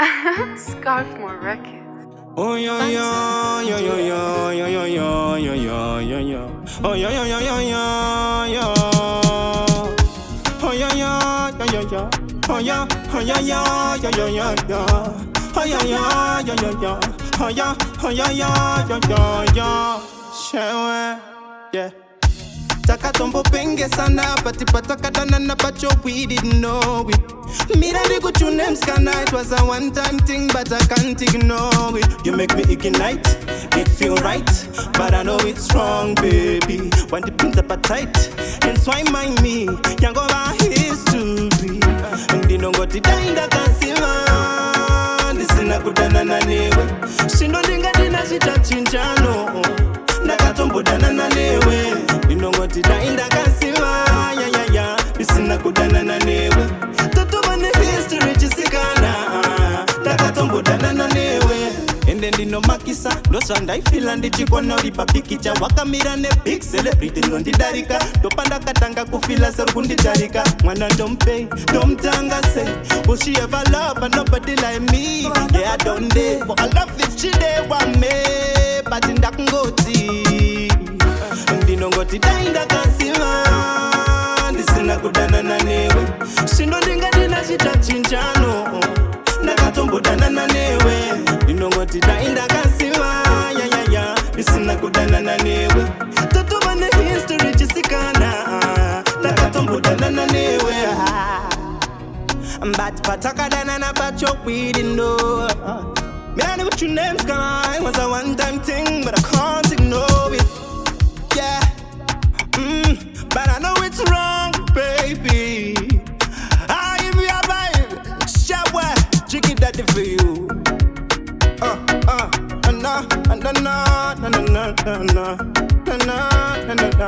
Scarfmore Records. Oh yeah yeah yeah yeah yeah yeah yeah yeah yeah yeah yeah. Oh yeah yeah yeah yeah yeah yeah. Oh yeah yeah yeah yeah yeah. Oh yeah yeah yeah yeah yeah yeah. Oh yeah yeah yeah yeah yeah. Oh yeah yeah yeah yeah yeah. Shewe yeah. Takatombo penge sana pati patakadana na pacho we didn't know it. Mira di good your names kana it was a one time thing but I can't ignore it. You make me ignite, it feel right, but I know it's wrong baby. When the pins up tight, and swine mind me, young over history. And the no got it in the casino. This is not good na newe. Shindo dinga dina shita chinjano. Nakatombo dana na newe. Inongotida inda kasiwa, ya ya ya. Isina kudana na newe. Toto mane history chisikana. Nakatombo dana na newe. Ende ndino makisa, no sanda ifila ndichikwa na ulipa pikicha. Wakamira ne big celebrity nondi darika. Topanda katanga kufila serukundi darika. Mwana don't pay, don't tanga say. Will she ever love and nobody like me? Yeah, I don't dare. For I love if she dey want me. But in that ngoti. Ndinongoti dainda kasima. Ndisina kudana na newe. Shindo ndinga dina shita chinjano. Nakatombo dana na newe. Ndinongoti dainda kasima. Ya ya ya. Ndisina kudana na newe. Toto mane history chisikana. Nakatombo dana na newe. But pataka dana na pacho we didn't know. Me I know what your name's gone. It was a one time thing but I can't ignore it. Yeah, but I know it's wrong, baby. I give you a vibe, shower, jiggy daddy for you. Na na na na na na na na na na na na.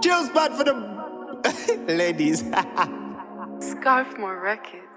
Just bad for the ladies. Scarfmore Records.